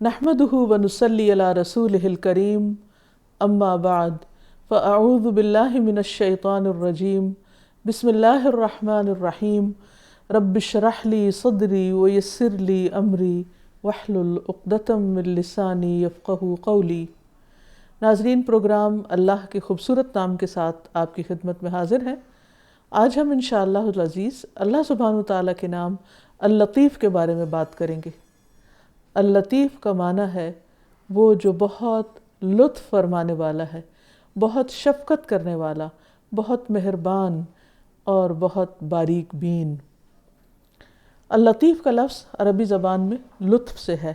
نحمده ونصلي على رسوله الكريم اما بعد فاعوذ بالله من الشيطان الرجيم بسم الله الرحمن الرحيم رب اشرح لي صدري ويسر لي امري واحلل عقدة من لساني يفقهوا قولي۔ ناظرین، پروگرام اللہ کے خوبصورت نام کے ساتھ آپ کی خدمت میں حاضر ہیں۔ آج ہم انشاءاللہ العزیز اللہ سبحانہ وتعالیٰ کے نام اللطیف کے بارے میں بات کریں گے۔ اللطیف کا معنی ہے وہ جو بہت لطف فرمانے والا ہے، بہت شفقت کرنے والا، بہت مہربان اور بہت باریک بین۔ اللطیف کا لفظ عربی زبان میں لطف سے ہے،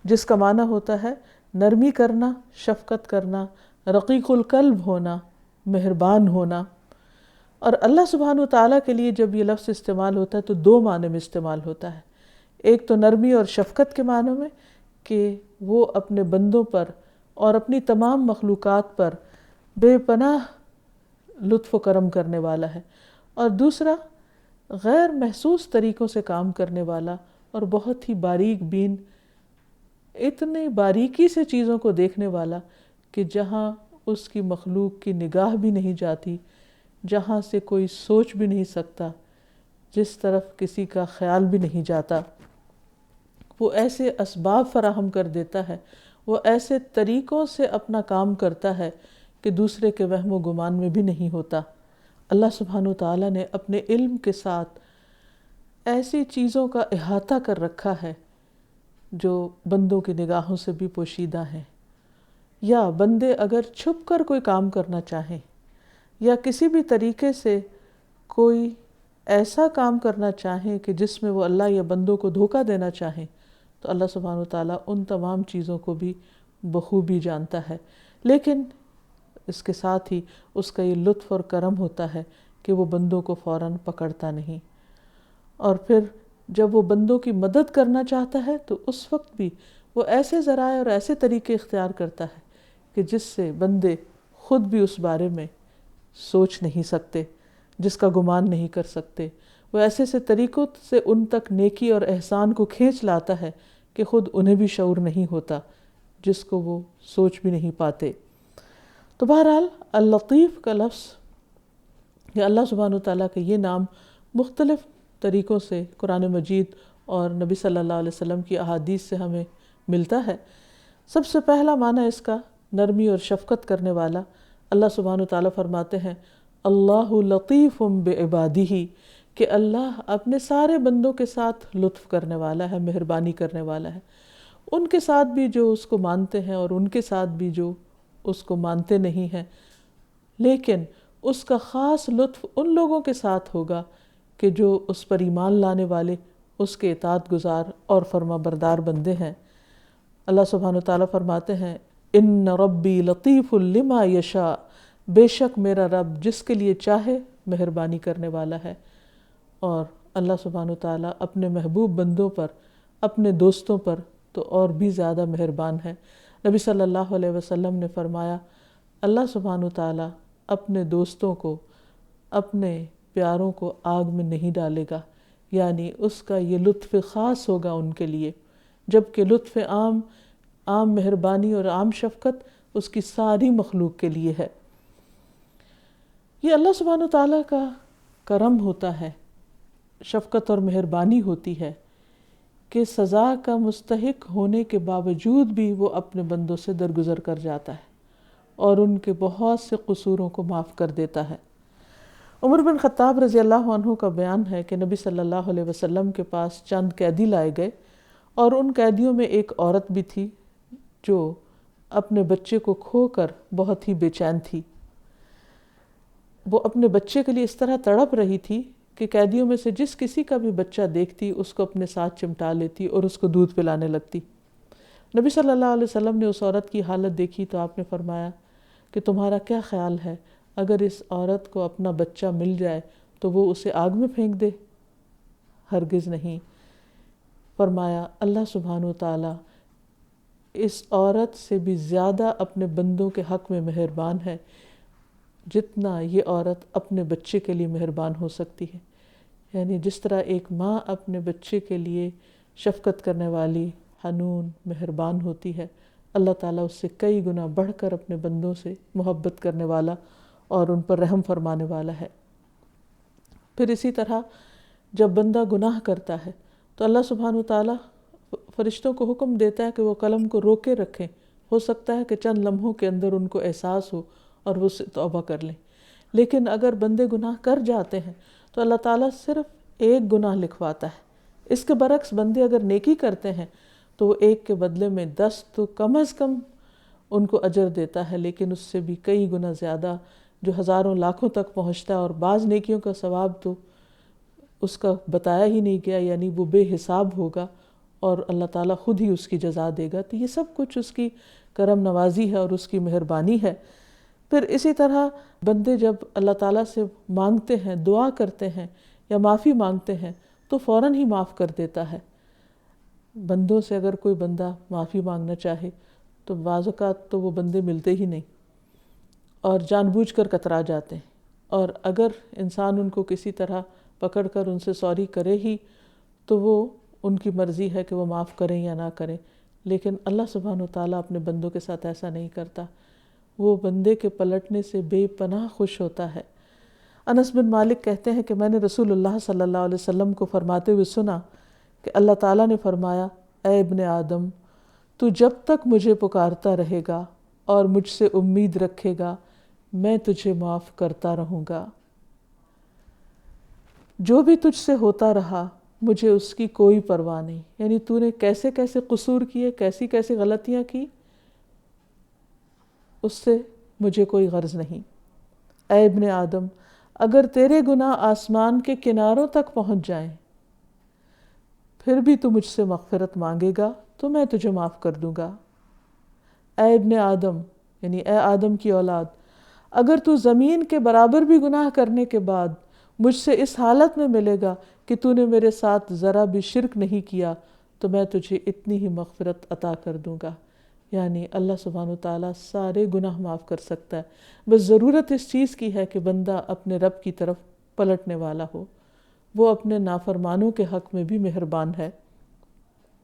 جس کا معنی ہوتا ہے نرمی کرنا، شفقت کرنا، رقیق القلب ہونا، مہربان ہونا۔ اور اللہ سبحانہ وتعالیٰ کے لیے جب یہ لفظ استعمال ہوتا ہے تو دو معنی میں استعمال ہوتا ہے۔ ایک تو نرمی اور شفقت کے معنی میں کہ وہ اپنے بندوں پر اور اپنی تمام مخلوقات پر بے پناہ لطف و کرم کرنے والا ہے، اور دوسرا غیر محسوس طریقوں سے کام کرنے والا اور بہت ہی باریک بین، اتنی باریکی سے چیزوں کو دیکھنے والا کہ جہاں اس کی مخلوق کی نگاہ بھی نہیں جاتی، جہاں سے کوئی سوچ بھی نہیں سکتا، جس طرف کسی کا خیال بھی نہیں جاتا، وہ ایسے اسباب فراہم کر دیتا ہے، وہ ایسے طریقوں سے اپنا کام کرتا ہے کہ دوسرے کے وہم و گمان میں بھی نہیں ہوتا۔ اللہ سبحانہ وتعالیٰ نے اپنے علم کے ساتھ ایسی چیزوں کا احاطہ کر رکھا ہے جو بندوں کی نگاہوں سے بھی پوشیدہ ہیں، یا بندے اگر چھپ کر کوئی کام کرنا چاہیں یا کسی بھی طریقے سے کوئی ایسا کام کرنا چاہیں کہ جس میں وہ اللہ یا بندوں کو دھوکہ دینا چاہیں، تو اللہ سبحانہ وتعالیٰ ان تمام چیزوں کو بھی بخوبی جانتا ہے۔ لیکن اس کے ساتھ ہی اس کا یہ لطف اور کرم ہوتا ہے کہ وہ بندوں کو فوراً پکڑتا نہیں، اور پھر جب وہ بندوں کی مدد کرنا چاہتا ہے تو اس وقت بھی وہ ایسے ذرائع اور ایسے طریقے اختیار کرتا ہے کہ جس سے بندے خود بھی اس بارے میں سوچ نہیں سکتے، جس کا گمان نہیں کر سکتے۔ وہ ایسے سے طریقوں سے ان تک نیکی اور احسان کو کھینچ لاتا ہے کہ خود انہیں بھی شعور نہیں ہوتا، جس کو وہ سوچ بھی نہیں پاتے۔ تو بہرحال اللطیف کا لفظ یا اللہ سبحانہ وتعالیٰ کا یہ نام مختلف طریقوں سے قرآن مجید اور نبی صلی اللہ علیہ وسلم کی احادیث سے ہمیں ملتا ہے۔ سب سے پہلا معنی اس کا نرمی اور شفقت کرنے والا۔ اللہ سبحانہ وتعالیٰ فرماتے ہیں اللہ لطیف بعبادہ، کہ اللہ اپنے سارے بندوں کے ساتھ لطف کرنے والا ہے، مہربانی کرنے والا ہے، ان کے ساتھ بھی جو اس کو مانتے ہیں اور ان کے ساتھ بھی جو اس کو مانتے نہیں ہیں۔ لیکن اس کا خاص لطف ان لوگوں کے ساتھ ہوگا کہ جو اس پر ایمان لانے والے، اس کے اطاعت گزار اور فرما بردار بندے ہیں۔ اللہ سبحانہ وتعالیٰ فرماتے ہیں ان ربی لطیف لما یشاء، بے شک میرا رب جس کے لیے چاہے مہربانی کرنے والا ہے۔ اور اللہ سبحانہ وتعالیٰ اپنے محبوب بندوں پر، اپنے دوستوں پر تو اور بھی زیادہ مہربان ہے۔ نبی صلی اللہ علیہ وسلم نے فرمایا اللہ سبحانہ وتعالیٰ اپنے دوستوں کو، اپنے پیاروں کو آگ میں نہیں ڈالے گا، یعنی اس کا یہ لطف خاص ہوگا ان کے لیے، جبکہ لطف عام مہربانی اور عام شفقت اس کی ساری مخلوق کے لیے ہے۔ یہ اللہ سبحانہ وتعالیٰ کا کرم ہوتا ہے، شفقت اور مہربانی ہوتی ہے کہ سزا کا مستحق ہونے کے باوجود بھی وہ اپنے بندوں سے درگزر کر جاتا ہے اور ان کے بہت سے قصوروں کو معاف کر دیتا ہے۔ عمر بن خطاب رضی اللہ عنہ کا بیان ہے کہ نبی صلی اللہ علیہ وسلم کے پاس چند قیدی لائے گئے، اور ان قیدیوں میں ایک عورت بھی تھی جو اپنے بچے کو کھو کر بہت ہی بے چین تھی۔ وہ اپنے بچے کے لیے اس طرح تڑپ رہی تھی کہ قیدیوں میں سے جس کسی کا بھی بچہ دیکھتی اس کو اپنے ساتھ چمٹا لیتی اور اس کو دودھ پلانے لگتی۔ نبی صلی اللہ علیہ وسلم نے اس عورت کی حالت دیکھی تو آپ نے فرمایا کہ تمہارا کیا خیال ہے، اگر اس عورت کو اپنا بچہ مل جائے تو وہ اسے آگ میں پھینک دے؟ ہرگز نہیں۔ فرمایا اللہ سبحانہ وتعالیٰ اس عورت سے بھی زیادہ اپنے بندوں کے حق میں مہربان ہے جتنا یہ عورت اپنے بچے کے لیے مہربان ہو سکتی ہے۔ یعنی جس طرح ایک ماں اپنے بچے کے لیے شفقت کرنے والی حنون، مہربان ہوتی ہے، اللہ تعالیٰ اس سے کئی گنا بڑھ کر اپنے بندوں سے محبت کرنے والا اور ان پر رحم فرمانے والا ہے۔ پھر اسی طرح جب بندہ گناہ کرتا ہے تو اللہ سبحانہ وتعالیٰ فرشتوں کو حکم دیتا ہے کہ وہ قلم کو روکے رکھیں، ہو سکتا ہے کہ چند لمحوں کے اندر ان کو احساس ہو اور وہ اس سے توبہ کر لیں۔ لیکن اگر بندے گناہ کر جاتے ہیں تو اللہ تعالیٰ صرف ایک گناہ لکھواتا ہے۔ اس کے برعکس بندے اگر نیکی کرتے ہیں تو وہ ایک کے بدلے میں 10 تو کم از کم ان کو اجر دیتا ہے، لیکن اس سے بھی کئی گنا زیادہ جو ہزاروں لاکھوں تک پہنچتا ہے، اور بعض نیکیوں کا ثواب تو اس کا بتایا ہی نہیں گیا، یعنی وہ بے حساب ہوگا اور اللہ تعالیٰ خود ہی اس کی جزا دے گا۔ تو یہ سب کچھ اس کی کرم نوازی ہے اور اس کی مہربانی ہے۔ پھر اسی طرح بندے جب اللہ تعالیٰ سے مانگتے ہیں، دعا کرتے ہیں یا معافی مانگتے ہیں تو فوراً ہی معاف کر دیتا ہے۔ بندوں سے اگر کوئی بندہ معافی مانگنا چاہے تو بعض اوقات تو وہ بندے ملتے ہی نہیں اور جان بوجھ کر کترا جاتے ہیں، اور اگر انسان ان کو کسی طرح پکڑ کر ان سے سوری کرے ہی تو وہ ان کی مرضی ہے کہ وہ معاف کریں یا نہ کریں، لیکن اللہ سبحانہ وتعالیٰ اپنے بندوں کے ساتھ ایسا نہیں کرتا۔ وہ بندے کے پلٹنے سے بے پناہ خوش ہوتا ہے۔ انس بن مالک کہتے ہیں کہ میں نے رسول اللہ صلی اللہ علیہ وسلم کو فرماتے ہوئے سنا کہ اللہ تعالیٰ نے فرمایا، اے ابن آدم، تو جب تک مجھے پکارتا رہے گا اور مجھ سے امید رکھے گا میں تجھے معاف کرتا رہوں گا۔ جو بھی تجھ سے ہوتا رہا مجھے اس کی کوئی پرواہ نہیں، یعنی تو نے کیسے کیسے قصور کیے، کیسی کیسی غلطیاں کی، اس سے مجھے کوئی غرض نہیں۔ اے ابن آدم، اگر تیرے گناہ آسمان کے کناروں تک پہنچ جائیں پھر بھی تو مجھ سے مغفرت مانگے گا تو میں تجھے معاف کر دوں گا۔ اے ابن آدم، یعنی اے آدم کی اولاد، اگر تو زمین کے برابر بھی گناہ کرنے کے بعد مجھ سے اس حالت میں ملے گا کہ تو نے میرے ساتھ ذرا بھی شرک نہیں کیا تو میں تجھے اتنی ہی مغفرت عطا کر دوں گا۔ یعنی اللہ سبحانہ وتعالیٰ سارے گناہ معاف کر سکتا ہے، بس ضرورت اس چیز کی ہے کہ بندہ اپنے رب کی طرف پلٹنے والا ہو۔ وہ اپنے نافرمانوں کے حق میں بھی مہربان ہے،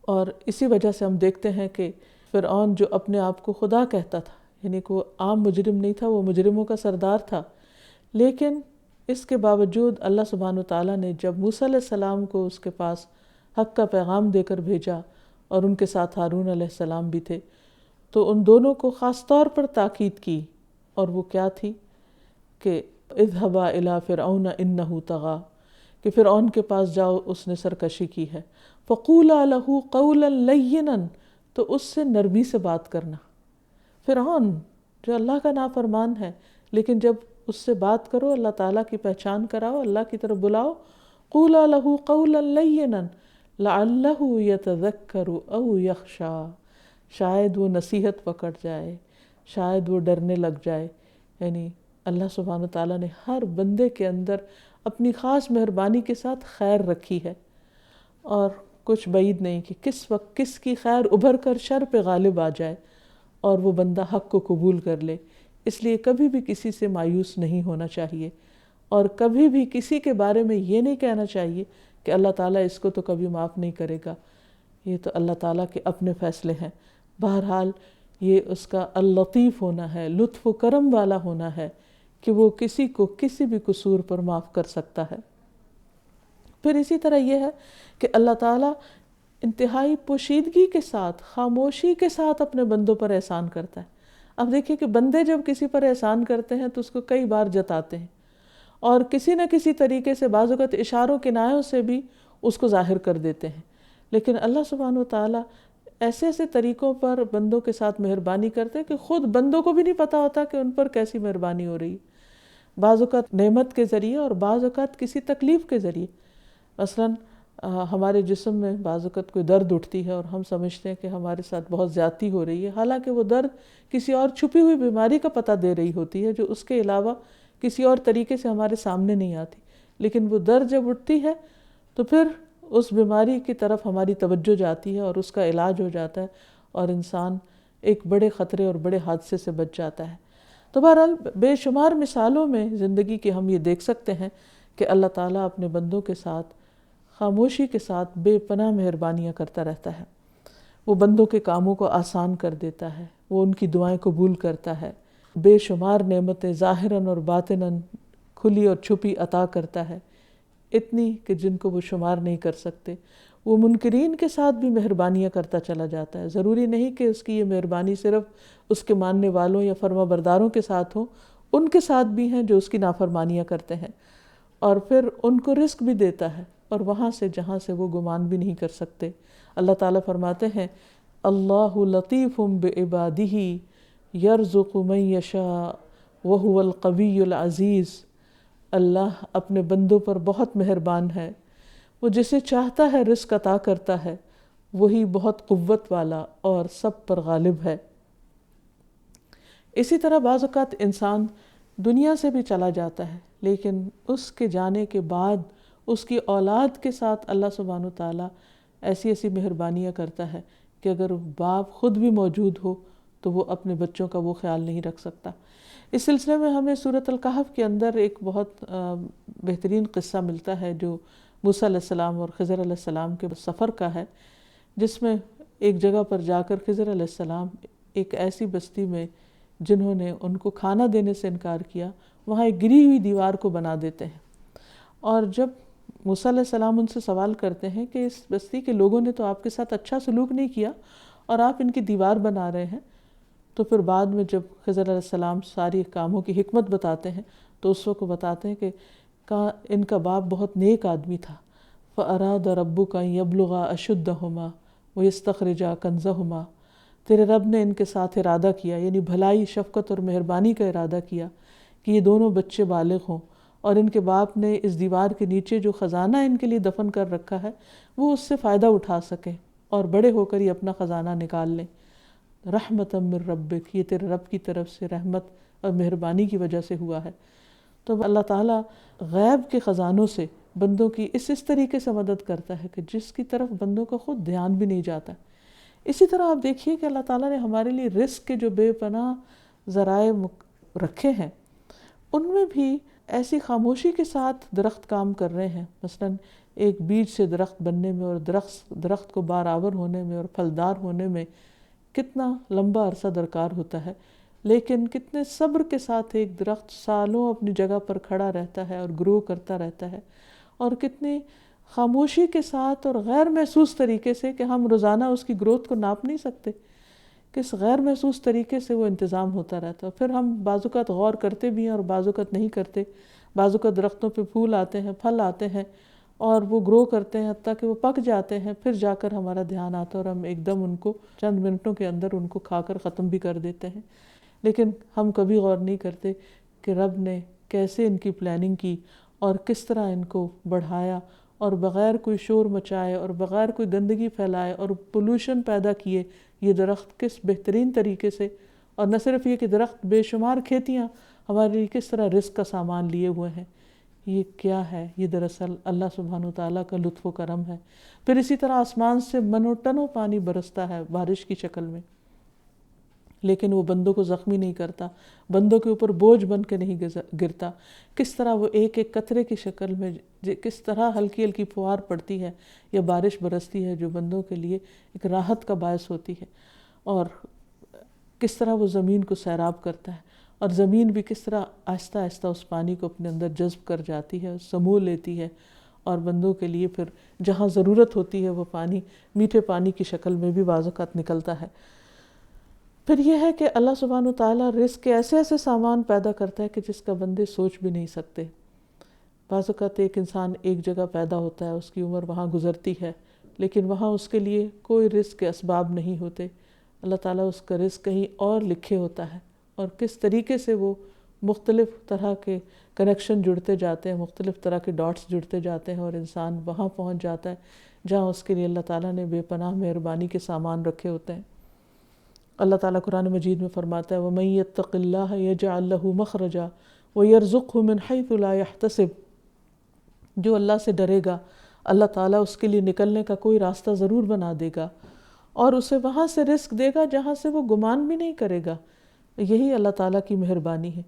اور اسی وجہ سے ہم دیکھتے ہیں کہ فرعون جو اپنے آپ کو خدا کہتا تھا، یعنی کہ وہ عام مجرم نہیں تھا، وہ مجرموں کا سردار تھا، لیکن اس کے باوجود اللہ سبحانہ وتعالیٰ نے جب موسیٰ علیہ السلام کو اس کے پاس حق کا پیغام دے کر بھیجا، اور ان کے ساتھ ہارون علیہ السلام بھی تھے، تو ان دونوں کو خاص طور پر تاکید کی، اور وہ کیا تھی کہ اذهبا الی فرعون انہ طغی، کہ فرعون کے پاس جاؤ، اس نے سرکشی کی ہے، فقولا لہ قولا لینا، تو اس سے نرمی سے بات کرنا۔ فرعون جو اللہ کا نافرمان ہے، لیکن جب اس سے بات کرو، اللہ تعالیٰ کی پہچان کراؤ، اللہ کی طرف بلاؤ، قولا لہ قولا لینا لعلہ یتذکر او یخشی، شاید وہ نصیحت پکڑ جائے، شاید وہ ڈرنے لگ جائے۔ یعنی اللہ سبحانہ تعالیٰ نے ہر بندے کے اندر اپنی خاص مہربانی کے ساتھ خیر رکھی ہے، اور کچھ بعید نہیں کہ کس وقت کس کی خیر ابھر کر شر پہ غالب آ جائے اور وہ بندہ حق کو قبول کر لے۔ اس لیے کبھی بھی کسی سے مایوس نہیں ہونا چاہیے، اور کبھی بھی کسی کے بارے میں یہ نہیں کہنا چاہیے کہ اللہ تعالیٰ اس کو تو کبھی معاف نہیں کرے گا، یہ تو اللہ تعالیٰ کے اپنے فیصلے ہیں۔ بہرحال یہ اس کا اللطیف ہونا ہے، لطف و کرم والا ہونا ہے کہ وہ کسی کو کسی بھی قصور پر معاف کر سکتا ہے۔ پھر اسی طرح یہ ہے کہ اللہ تعالیٰ انتہائی پوشیدگی کے ساتھ، خاموشی کے ساتھ اپنے بندوں پر احسان کرتا ہے۔ اب دیکھیے کہ بندے جب کسی پر احسان کرتے ہیں تو اس کو کئی بار جتاتے ہیں، اور کسی نہ کسی طریقے سے بعض اوقات اشاروں کنایوں سے بھی اس کو ظاہر کر دیتے ہیں، لیکن اللہ سبحانہ وتعالیٰ ایسے ایسے طریقوں پر بندوں کے ساتھ مہربانی کرتے ہیں کہ خود بندوں کو بھی نہیں پتہ ہوتا کہ ان پر کیسی مہربانی ہو رہی ہے، بعض اوقات نعمت کے ذریعے اور بعض اوقات کسی تکلیف کے ذریعے۔ مثلاً ہمارے جسم میں بعض اوقات کوئی درد اٹھتی ہے اور ہم سمجھتے ہیں کہ ہمارے ساتھ بہت زیادتی ہو رہی ہے، حالانکہ وہ درد کسی اور چھپی ہوئی بیماری کا پتہ دے رہی ہوتی ہے جو اس کے علاوہ کسی اور طریقے سے ہمارے سامنے نہیں آتی، لیکن وہ درد جب اٹھتی ہے تو پھر اس بیماری کی طرف ہماری توجہ جاتی ہے اور اس کا علاج ہو جاتا ہے، اور انسان ایک بڑے خطرے اور بڑے حادثے سے بچ جاتا ہے۔ تو بہرحال بے شمار مثالوں میں زندگی کی ہم یہ دیکھ سکتے ہیں کہ اللہ تعالیٰ اپنے بندوں کے ساتھ خاموشی کے ساتھ بے پناہ مہربانیاں کرتا رہتا ہے۔ وہ بندوں کے کاموں کو آسان کر دیتا ہے، وہ ان کی دعائیں قبول کرتا ہے، بے شمار نعمتیں ظاہراً اور باطناً کھلی اور چھپی عطا کرتا ہے، اتنی کہ جن کو وہ شمار نہیں کر سکتے۔ وہ منکرین کے ساتھ بھی مہربانیاں کرتا چلا جاتا ہے۔ ضروری نہیں کہ اس کی یہ مہربانی صرف اس کے ماننے والوں یا فرما برداروں کے ساتھ ہو، ان کے ساتھ بھی ہیں جو اس کی نافرمانیاں کرتے ہیں، اور پھر ان کو رزق بھی دیتا ہے، اور وہاں سے جہاں سے وہ گمان بھی نہیں کر سکتے۔ اللہ تعالیٰ فرماتے ہیں اللہ لطیف بعبادہ یرزق من یشاء وہو القوی العزیز۔ اللہ اپنے بندوں پر بہت مہربان ہے، وہ جسے چاہتا ہے رزق عطا کرتا ہے، وہی بہت قوت والا اور سب پر غالب ہے۔ اسی طرح بعض اوقات انسان دنیا سے بھی چلا جاتا ہے، لیکن اس کے جانے کے بعد اس کی اولاد کے ساتھ اللہ سبحانہ وتعالیٰ ایسی ایسی مہربانیاں کرتا ہے کہ اگر باپ خود بھی موجود ہو تو وہ اپنے بچوں کا وہ خیال نہیں رکھ سکتا۔ اس سلسلے میں ہمیں سورۃ الکہف کے اندر ایک بہت بہترین قصہ ملتا ہے جو موسیٰ علیہ السلام اور خضر علیہ السلام کے سفر کا ہے، جس میں ایک جگہ پر جا کر خضر علیہ السلام ایک ایسی بستی میں جنہوں نے ان کو کھانا دینے سے انکار کیا، وہاں ایک گری ہوئی دیوار کو بنا دیتے ہیں، اور جب موسیٰ علیہ السلام ان سے سوال کرتے ہیں کہ اس بستی کے لوگوں نے تو آپ کے ساتھ اچھا سلوک نہیں کیا اور آپ ان کی دیوار بنا رہے ہیں، تو پھر بعد میں جب خضر علیہ السلام ساری کاموں کی حکمت بتاتے ہیں تو اس وقت بتاتے ہیں کہ ان کا باپ بہت نیک آدمی تھا۔ فَأَرَادَ رَبُّكَ أَن يَبْلُغَا أَشُدَّهُمَا وَيَسْتَخْرِجَا كَنزَهُمَا۔ تیرے رب نے ان کے ساتھ ارادہ کیا، یعنی بھلائی، شفقت اور مہربانی کا ارادہ کیا کہ یہ دونوں بچے بالغ ہوں، اور ان کے باپ نے اس دیوار کے نیچے جو خزانہ ان کے لیے دفن کر رکھا ہے وہ اس سے فائدہ اٹھا سکیں اور بڑے ہو کر یہ اپنا خزانہ نکال لیں۔ رحمۃ من ربک، یہ تیرے رب کی طرف سے رحمت اور مہربانی کی وجہ سے ہوا ہے۔ تو اللہ تعالیٰ غیب کے خزانوں سے بندوں کی اس طریقے سے مدد کرتا ہے کہ جس کی طرف بندوں کا خود دھیان بھی نہیں جاتا۔ اسی طرح آپ دیکھیے کہ اللہ تعالیٰ نے ہمارے لیے رزق کے جو بے پناہ ذرائع رکھے ہیں، ان میں بھی ایسی خاموشی کے ساتھ درخت کام کر رہے ہیں۔ مثلاً ایک بیج سے درخت بننے میں اور درخت کو بار آور ہونے میں اور پھلدار ہونے میں کتنا لمبا عرصہ درکار ہوتا ہے، لیکن کتنے صبر کے ساتھ ایک درخت سالوں اپنی جگہ پر کھڑا رہتا ہے اور گرو کرتا رہتا ہے، اور کتنی خاموشی کے ساتھ اور غیر محسوس طریقے سے کہ ہم روزانہ اس کی گروتھ کو ناپ نہیں سکتے، کس غیر محسوس طریقے سے وہ انتظام ہوتا رہتا ہے۔ پھر ہم بعض اوقات غور کرتے بھی ہیں اور بعض اوقات نہیں کرتے۔ بعض اوقات درختوں پہ پھول آتے ہیں، پھل آتے ہیں اور وہ گرو کرتے ہیں حتیٰ کہ وہ پک جاتے ہیں، پھر جا کر ہمارا دھیان آتا ہے اور ہم ایک دم ان کو چند منٹوں کے اندر ان کو کھا کر ختم بھی کر دیتے ہیں۔ لیکن ہم کبھی غور نہیں کرتے کہ رب نے کیسے ان کی پلاننگ کی اور کس طرح ان کو بڑھایا، اور بغیر کوئی شور مچائے اور بغیر کوئی گندگی پھیلائے اور پولوشن پیدا کیے یہ درخت کس بہترین طریقے سے، اور نہ صرف یہ کہ درخت، بے شمار کھیتیاں ہمارے لیے کس طرح رزق کا سامان لیے ہوئے ہیں۔ یہ کیا ہے؟ یہ دراصل اللہ سبحانہ وتعالیٰ کا لطف و کرم ہے۔ پھر اسی طرح آسمان سے منو ٹنوں پانی برستا ہے بارش کی شکل میں، لیکن وہ بندوں کو زخمی نہیں کرتا، بندوں کے اوپر بوجھ بن کے نہیں گرتا۔ کس طرح وہ ایک ایک قطرے کی شکل میں کس طرح ہلکی ہلکی فوار پڑتی ہے یا بارش برستی ہے جو بندوں کے لیے ایک راحت کا باعث ہوتی ہے، اور کس طرح وہ زمین کو سیراب کرتا ہے، اور زمین بھی کس طرح آہستہ آہستہ اس پانی کو اپنے اندر جذب کر جاتی ہے، سمو لیتی ہے، اور بندوں کے لیے پھر جہاں ضرورت ہوتی ہے وہ پانی میٹھے پانی کی شکل میں بھی بعض اوقات نکلتا ہے۔ پھر یہ ہے کہ اللہ سبحانہ وتعالیٰ رزق کے ایسے ایسے سامان پیدا کرتا ہے کہ جس کا بندے سوچ بھی نہیں سکتے۔ بعض اوقات ایک انسان ایک جگہ پیدا ہوتا ہے، اس کی عمر وہاں گزرتی ہے، لیکن وہاں اس کے لیے کوئی رزق کے اسباب نہیں ہوتے۔ اللہ تعالیٰ اس کا رزق کہیں اور لکھے ہوتا ہے، اور کس طریقے سے وہ مختلف طرح کے کنیکشن جڑتے جاتے ہیں، مختلف طرح کے ڈاٹس جڑتے جاتے ہیں، اور انسان وہاں پہنچ جاتا ہے جہاں اس کے لیے اللہ تعالیٰ نے بے پناہ مہربانی کے سامان رکھے ہوتے ہیں۔ اللہ تعالیٰ قرآن مجید میں فرماتا ہے وَمَن يَتَّقِ اللَّهَ يَجْعَلْ لَهُ مَخْرَجًا وَيَرْزُقْهُ مِنْ حَيْثُ لَا يَحْتَسِبُ۔ جو اللہ سے ڈرے گا اللہ تعالیٰ اس کے لیے نکلنے کا کوئی راستہ ضرور بنا دے گا، اور اسے وہاں سے رزق دے گا جہاں سے وہ گمان بھی نہیں کرے گا۔ یہی اللہ تعالیٰ کی مہربانی ہے۔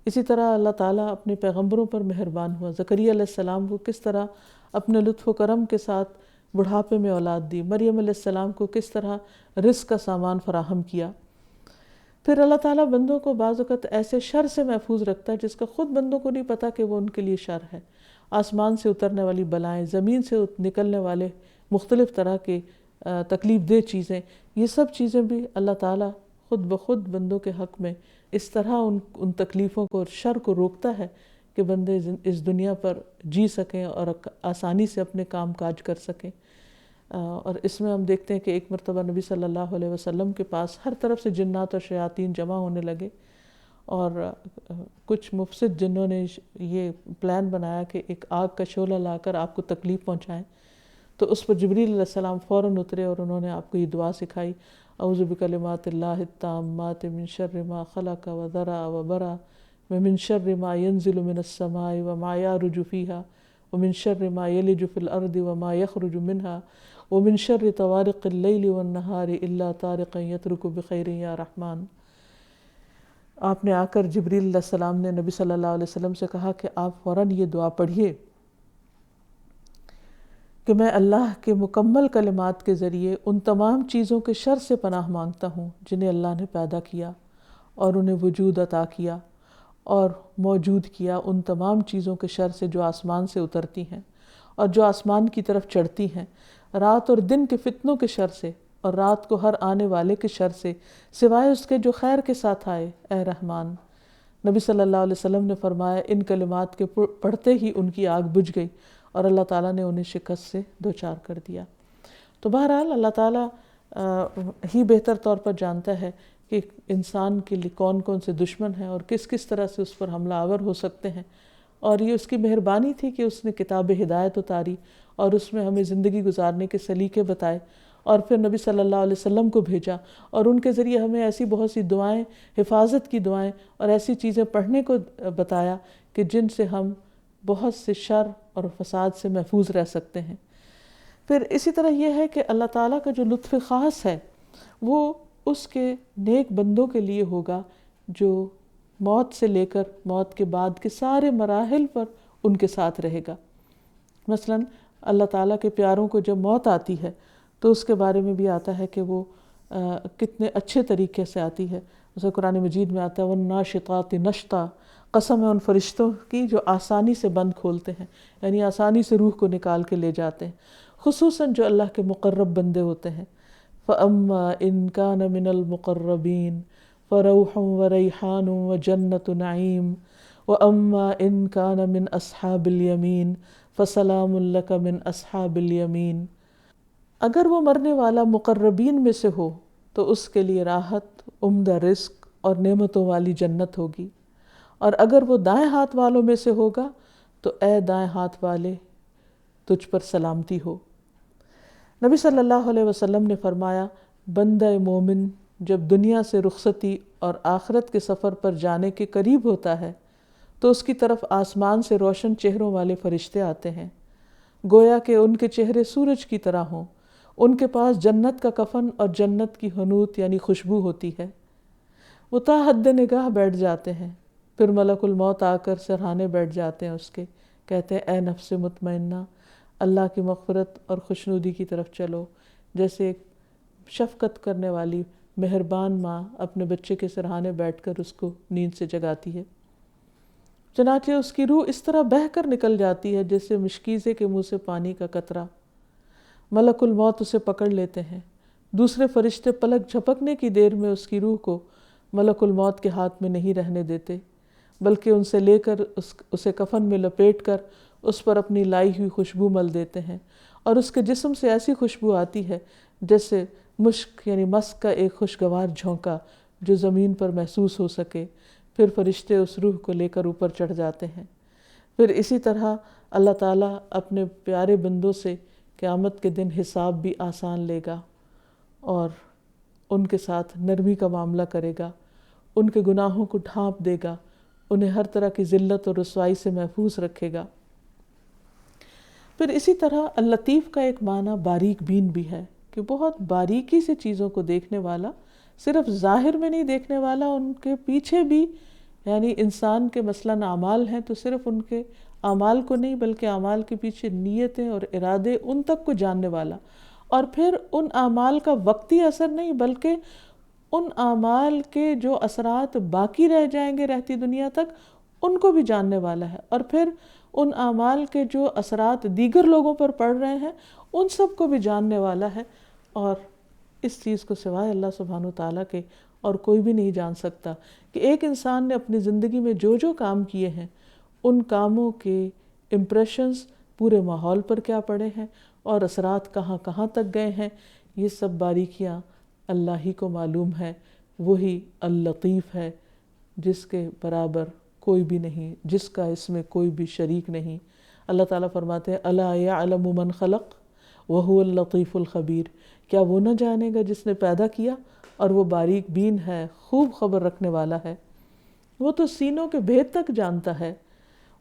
اسی طرح اللہ تعالیٰ اپنے پیغمبروں پر مہربان ہوا۔ زکریا علیہ السلام کو کس طرح اپنے لطف و کرم کے ساتھ بڑھاپے میں اولاد دی، مریم علیہ السلام کو کس طرح رزق کا سامان فراہم کیا۔ پھر اللہ تعالیٰ بندوں کو بعض اوقات ایسے شر سے محفوظ رکھتا ہے جس کا خود بندوں کو نہیں پتہ کہ وہ ان کے لیے شر ہے۔ آسمان سے اترنے والی بلائیں، زمین سے نکلنے والے مختلف طرح کے تکلیف دہ چیزیں، یہ سب چیزیں بھی اللہ تعالیٰ خود بخود بندوں کے حق میں اس طرح ان تکلیفوں کو اور شر کو روکتا ہے کہ بندے اس دنیا پر جی سکیں اور آسانی سے اپنے کام کاج کر سکیں۔ اور اس میں ہم دیکھتے ہیں کہ ایک مرتبہ نبی صلی اللہ علیہ وسلم کے پاس ہر طرف سے جنات اور شیاطین جمع ہونے لگے، اور کچھ مفسد جنوں نے یہ پلان بنایا کہ ایک آگ کا شعلہ لا کر آپ کو تکلیف پہنچائیں۔ تو اس پر جبریل علیہ السلام فوراً اترے اور انہوں نے آپ کو یہ دعا سکھائی، اعوذ بکلمات اللہ التامات من شر ما خلق وذرا وبرا ومن شر ما ينزل من السماء وما يعرج فيها ومن شر ما يلج في الأرض وما يخرج منها ومن شر طوارق الليل والنهار إلا طارقا يترك بخير يا رحمن۔ آپ نے آ کر جبریل علیہ السلام نے نبی صلی اللہ علیہ وسلم سے کہا کہ آپ فوراً یہ دعا پڑھیے کہ میں اللہ کے مکمل کلمات کے ذریعے ان تمام چیزوں کے شر سے پناہ مانگتا ہوں جنہیں اللہ نے پیدا کیا اور انہیں وجود عطا کیا اور موجود کیا، ان تمام چیزوں کے شر سے جو آسمان سے اترتی ہیں اور جو آسمان کی طرف چڑھتی ہیں، رات اور دن کے فتنوں کے شر سے اور رات کو ہر آنے والے کے شر سے، سوائے اس کے جو خیر کے ساتھ آئے، اے رحمان۔ نبی صلی اللہ علیہ وسلم نے فرمایا ان کلمات کے پڑھتے ہی ان کی آگ بجھ گئی اور اللہ تعالیٰ نے انہیں شکست سے دوچار کر دیا۔ تو بہرحال اللہ تعالیٰ ہی بہتر طور پر جانتا ہے کہ انسان کے لیے کون کون سے دشمن ہیں اور کس کس طرح سے اس پر حملہ آور ہو سکتے ہیں، اور یہ اس کی مہربانی تھی کہ اس نے کتاب ہدایت اتاری اور اس میں ہمیں زندگی گزارنے کے سلیقے بتائے، اور پھر نبی صلی اللہ علیہ وسلم کو بھیجا اور ان کے ذریعے ہمیں ایسی بہت سی دعائیں، حفاظت کی دعائیں اور ایسی چیزیں پڑھنے کو بتایا کہ جن سے ہم بہت سے شر اور فساد سے محفوظ رہ سکتے ہیں۔ پھر اسی طرح یہ ہے کہ اللہ تعالیٰ کا جو لطف خاص ہے وہ اس کے نیک بندوں کے لیے ہوگا جو موت سے لے کر موت کے بعد کے سارے مراحل پر ان کے ساتھ رہے گا۔ مثلا اللہ تعالیٰ کے پیاروں کو جب موت آتی ہے تو اس کے بارے میں بھی آتا ہے کہ وہ کتنے اچھے طریقے سے آتی ہے۔ جیسے قرآن مجید میں آتا ہے وَالنَّاشِطَاتِ نَشْطًا، قسم ہے ان فرشتوں کی جو آسانی سے بند کھولتے ہیں، یعنی آسانی سے روح کو نکال کے لے جاتے ہیں، خصوصاً جو اللہ کے مقرب بندے ہوتے ہیں۔ فَأَمَّا إِن كَانَ مِنَ الْمُقَرَّبِينَ فَرَوْحٌ وَرَيْحَانٌ وَجَنَّةُ نَعِيمٍ وَأَمَّا إِن كَانَ مِنْ أَصْحَابِ الْيَمِينِ فَسَلَامٌ لَكَ مِنْ أَصْحَابِ الْيَمِينِ۔ اگر وہ مرنے والا مقربین میں سے ہو تو اس کے لیے راحت، عمدہ رزق اور نعمتوں والی جنت ہوگی، اور اگر وہ دائیں ہاتھ والوں میں سے ہوگا تو اے دائیں ہاتھ والے تجھ پر سلامتی ہو۔ نبی صلی اللہ علیہ وسلم نے فرمایا بندہ مومن جب دنیا سے رخصتی اور آخرت کے سفر پر جانے کے قریب ہوتا ہے تو اس کی طرف آسمان سے روشن چہروں والے فرشتے آتے ہیں، گویا کہ ان کے چہرے سورج کی طرح ہوں، ان کے پاس جنت کا کفن اور جنت کی حنوط یعنی خوشبو ہوتی ہے۔ وہ تا حد نگاہ بیٹھ جاتے ہیں، پھر ملک الموت آ کر سرہانے بیٹھ جاتے ہیں اس کے، کہتے ہیں اے نفس مطمئنہ، اللہ کی مغفرت اور خوشنودی کی طرف چلو، جیسے ایک شفقت کرنے والی مہربان ماں اپنے بچے کے سرہانے بیٹھ کر اس کو نیند سے جگاتی ہے۔ چنانچہ اس کی روح اس طرح بہہ کر نکل جاتی ہے جیسے مشکیزے کے منہ سے پانی کا قطرہ۔ ملک الموت اسے پکڑ لیتے ہیں، دوسرے فرشتے پلک جھپکنے کی دیر میں اس کی روح کو ملک الموت کے ہاتھ میں نہیں رہنے دیتے، بلکہ ان سے لے کر اسے کفن میں لپیٹ کر اس پر اپنی لائی ہوئی خوشبو مل دیتے ہیں، اور اس کے جسم سے ایسی خوشبو آتی ہے جیسے مشک یعنی مسک کا ایک خوشگوار جھونکا جو زمین پر محسوس ہو سکے۔ پھر فرشتے اس روح کو لے کر اوپر چڑھ جاتے ہیں۔ پھر اسی طرح اللہ تعالیٰ اپنے پیارے بندوں سے قیامت کے دن حساب بھی آسان لے گا اور ان کے ساتھ نرمی کا معاملہ کرے گا، ان کے گناہوں کو ڈھانپ دے گا، انہیں ہر طرح کی ذلت اور رسوائی سے محفوظ رکھے گا۔ پھر اسی طرح اللطیف کا ایک معنی باریک بین بھی ہے کہ بہت باریکی سے چیزوں کو دیکھنے والا، صرف ظاہر میں نہیں دیکھنے والا، ان کے پیچھے بھی یعنی انسان کے مثلاً اعمال ہیں تو صرف ان کے اعمال کو نہیں بلکہ اعمال کے پیچھے نیتیں اور ارادے ان تک کو جاننے والا، اور پھر ان اعمال کا وقتی اثر نہیں بلکہ ان اعمال کے جو اثرات باقی رہ جائیں گے رہتی دنیا تک ان کو بھی جاننے والا ہے، اور پھر ان اعمال کے جو اثرات دیگر لوگوں پر پڑ رہے ہیں ان سب کو بھی جاننے والا ہے، اور اس چیز کو سوائے اللہ سبحانہ وتعالیٰ کے اور کوئی بھی نہیں جان سکتا کہ ایک انسان نے اپنی زندگی میں جو جو کام کیے ہیں ان کاموں کے امپریشنز پورے ماحول پر کیا پڑے ہیں اور اثرات کہاں کہاں تک گئے ہیں، یہ سب باریکیاں اللہ ہی کو معلوم ہے۔ وہی اللطیف ہے جس کے برابر کوئی بھی نہیں، جس کا اس میں کوئی بھی شریک نہیں۔ اللہ تعالیٰ فرماتے ہیں الا یعلم من خلق وہو اللطیف الخبیر، کیا وہ نہ جانے گا جس نے پیدا کیا اور وہ باریک بین ہے، خوب خبر رکھنے والا ہے۔ وہ تو سینوں کے بھید تک جانتا ہے۔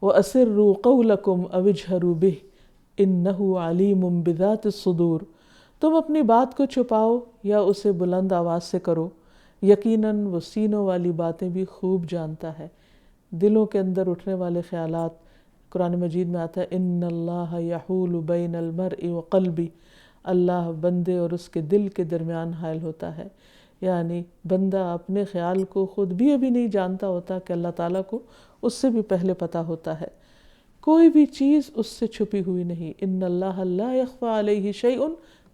وَأَسِرُّوا قَوْلَكُمْ أَوِ اجْهَرُوا بِهِ إِنَّهُ عَلِيمٌ بِذَاتِ الصُّدُورِ، تم اپنی بات کو چھپاؤ یا اسے بلند آواز سے کرو، یقیناً وہ سینوں والی باتیں بھی خوب جانتا ہے۔ دلوں کے اندر اٹھنے والے خیالات، قرآن مجید میں آتا ہے ان اللہ یحول بین المرء وقلبی، اللہ بندے اور اس کے دل کے درمیان حائل ہوتا ہے، یعنی بندہ اپنے خیال کو خود بھی ابھی نہیں جانتا ہوتا کہ اللہ تعالیٰ کو اس سے بھی پہلے پتہ ہوتا ہے۔ کوئی بھی چیز اس سے چھپی ہوئی نہیں۔ ان اللہ لا یخفی علیہ شیء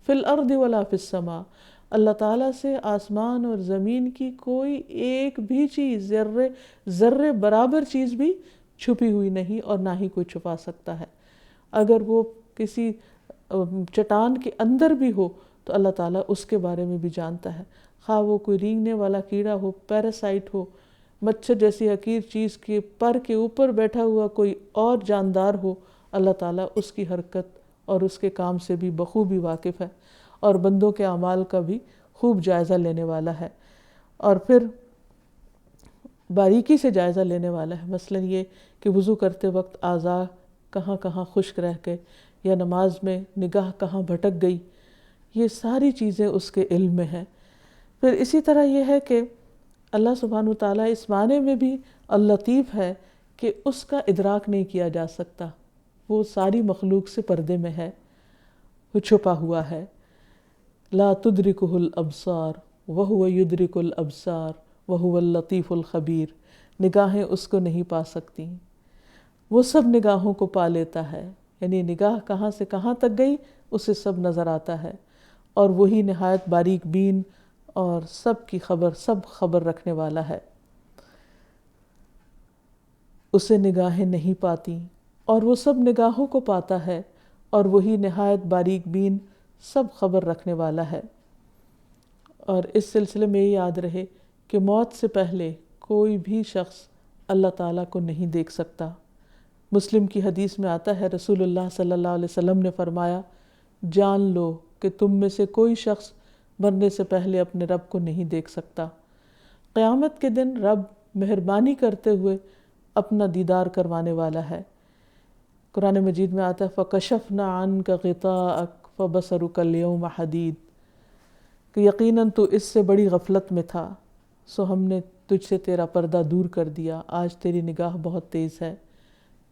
فی الارض ولا فی السماء، اللہ تعالیٰ سے آسمان اور زمین کی کوئی ایک بھی چیز، ذرے برابر چیز بھی چھپی ہوئی نہیں اور نہ ہی کوئی چھپا سکتا ہے۔ اگر وہ کسی چٹان کے اندر بھی ہو تو اللہ تعالیٰ اس کے بارے میں بھی جانتا ہے، خواہ وہ کوئی رینگنے والا کیڑا ہو، پیراسائٹ ہو، مچھر جیسی حقیر چیز کے پر کے اوپر بیٹھا ہوا کوئی اور جاندار ہو، اللہ تعالیٰ اس کی حرکت اور اس کے کام سے بھی بخوبی واقف ہے، اور بندوں کے اعمال کا بھی خوب جائزہ لینے والا ہے، اور پھر باریکی سے جائزہ لینے والا ہے۔ مثلا یہ کہ وضو کرتے وقت اعضاء کہاں کہاں خشک رہ گئے یا نماز میں نگاہ کہاں بھٹک گئی، یہ ساری چیزیں اس کے علم میں ہیں۔ پھر اسی طرح یہ ہے کہ اللہ سبحانہ وتعالیٰ اس معنی میں بھی اللطیف ہے کہ اس کا ادراک نہیں کیا جا سکتا، وہ ساری مخلوق سے پردے میں ہے، وہ چھپا ہوا ہے۔ لا تدرکہ الابصار وہو یدرک الابصار وہو اللطیف الخبیر، نگاہیں اس کو نہیں پا سکتی، وہ سب نگاہوں کو پا لیتا ہے، یعنی نگاہ کہاں سے کہاں تک گئی اسے سب نظر آتا ہے، اور وہی نہایت باریک بین اور سب کی خبر، سب خبر رکھنے والا ہے۔ اسے نگاہیں نہیں پاتی اور وہ سب نگاہوں کو پاتا ہے، اور وہی نہایت باریک بین سب خبر رکھنے والا ہے۔ اور اس سلسلے میں یہ یاد رہے کہ موت سے پہلے کوئی بھی شخص اللہ تعالیٰ کو نہیں دیکھ سکتا۔ مسلم کی حدیث میں آتا ہے رسول اللہ صلی اللہ علیہ وسلم نے فرمایا، جان لو کہ تم میں سے کوئی شخص مرنے سے پہلے اپنے رب کو نہیں دیکھ سکتا۔ قیامت کے دن رب مہربانی کرتے ہوئے اپنا دیدار کروانے والا ہے۔ قرآن مجید میں آتا ہے فَكَشَفْنَا عَنْكَ غِطَاءَكَ فَبَصَرُكَ الْيَوْمَ حَدِيدٌ، کہ یقیناً تو اس سے بڑی غفلت میں تھا، سو ہم نے تجھ سے تیرا پردہ دور کر دیا، آج تیری نگاہ بہت تیز ہے۔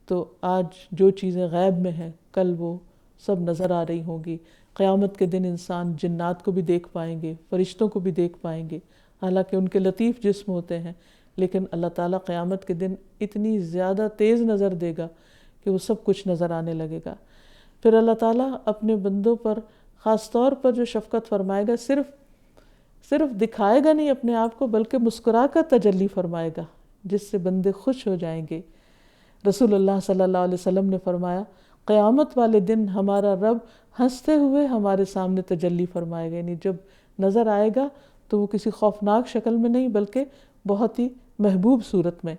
تو آج جو چیزیں غیب میں ہیں کل وہ سب نظر آ رہی ہوں گی۔ قیامت کے دن انسان جنات کو بھی دیکھ پائیں گے، فرشتوں کو بھی دیکھ پائیں گے، حالانکہ ان کے لطیف جسم ہوتے ہیں، لیکن اللہ تعالیٰ قیامت کے دن اتنی زیادہ تیز نظر دے گا کہ وہ سب کچھ نظر آنے لگے گا۔ پھر اللہ تعالیٰ اپنے بندوں پر خاص طور پر جو شفقت فرمائے گا، صرف دکھائے گا نہیں اپنے آپ کو، بلکہ مسکرا کر تجلی فرمائے گا، جس سے بندے خوش ہو جائیں گے۔ رسول اللہ صلی اللہ علیہ وسلم نے فرمایا، قیامت والے دن ہمارا رب ہنستے ہوئے ہمارے سامنے تجلی فرمائے گا، یعنی جب نظر آئے گا تو وہ کسی خوفناک شکل میں نہیں بلکہ بہت ہی محبوب صورت میں۔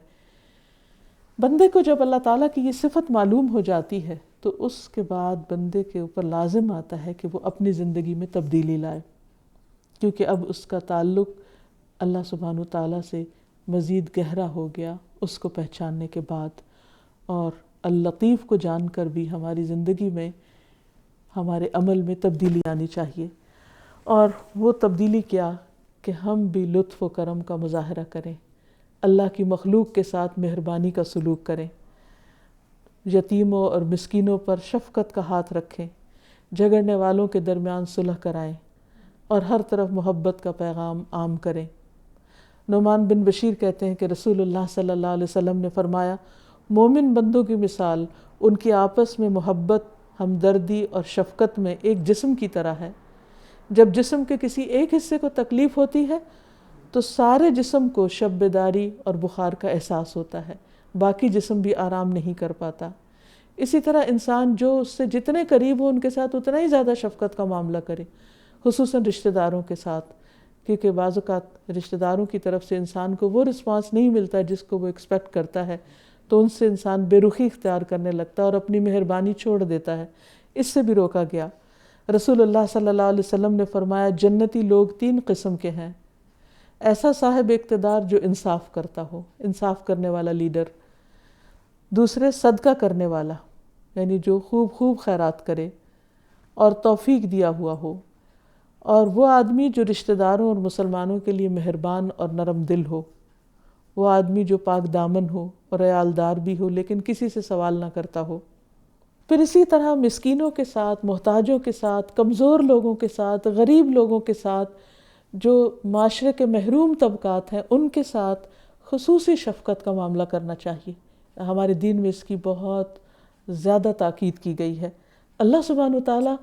بندے کو جب اللہ تعالیٰ کی یہ صفت معلوم ہو جاتی ہے تو اس کے بعد بندے کے اوپر لازم آتا ہے کہ وہ اپنی زندگی میں تبدیلی لائے، کیونکہ اب اس کا تعلق اللہ سبحانہ تعالیٰ سے مزید گہرا ہو گیا اس کو پہچاننے کے بعد، اور اللطیف کو جان کر بھی ہماری زندگی میں، ہمارے عمل میں تبدیلی آنی چاہیے۔ اور وہ تبدیلی کیا کہ ہم بھی لطف و کرم کا مظاہرہ کریں، اللہ کی مخلوق کے ساتھ مہربانی کا سلوک کریں، یتیموں اور مسکینوں پر شفقت کا ہاتھ رکھیں، جھگڑنے والوں کے درمیان صلح کرائیں اور ہر طرف محبت کا پیغام عام کریں۔ نعمان بن بشیر کہتے ہیں کہ رسول اللہ صلی اللہ علیہ وسلم نے فرمایا، مومن بندوں کی مثال ان کی آپس میں محبت، ہمدردی اور شفقت میں ایک جسم کی طرح ہے۔ جب جسم کے کسی ایک حصے کو تکلیف ہوتی ہے تو سارے جسم کو شب بیداری اور بخار کا احساس ہوتا ہے، باقی جسم بھی آرام نہیں کر پاتا۔ اسی طرح انسان جو اس سے جتنے قریب ہو ان کے ساتھ اتنا ہی زیادہ شفقت کا معاملہ کرے، خصوصاً رشتہ داروں کے ساتھ، کیونکہ بعض اوقات رشتہ داروں کی طرف سے انسان کو وہ رسپانس نہیں ملتا جس کو وہ ایکسپیکٹ کرتا ہے، تو ان سے انسان بے رخی اختیار کرنے لگتا ہے اور اپنی مہربانی چھوڑ دیتا ہے۔ اس سے بھی روکا گیا۔ رسول اللہ صلی اللہ علیہ وسلم نے فرمایا، جنتی لوگ 3 قسم کے ہیں: ایسا صاحب اقتدار جو انصاف کرتا ہو، انصاف کرنے والا لیڈر، دوسرے صدقہ کرنے والا یعنی جو خوب خیرات کرے اور توفیق دیا ہوا ہو، اور وہ آدمی جو رشتہ داروں اور مسلمانوں کے لیے مہربان اور نرم دل ہو، وہ آدمی جو پاک دامن ہو اور عیالدار بھی ہو لیکن کسی سے سوال نہ کرتا ہو۔ پھر اسی طرح مسکینوں کے ساتھ، محتاجوں کے ساتھ، کمزور لوگوں کے ساتھ، غریب لوگوں کے ساتھ، جو معاشرے کے محروم طبقات ہیں ان کے ساتھ خصوصی شفقت کا معاملہ کرنا چاہیے۔ ہمارے دین میں اس کی بہت زیادہ تاکید کی گئی ہے۔ اللہ سبحانہ وتعالی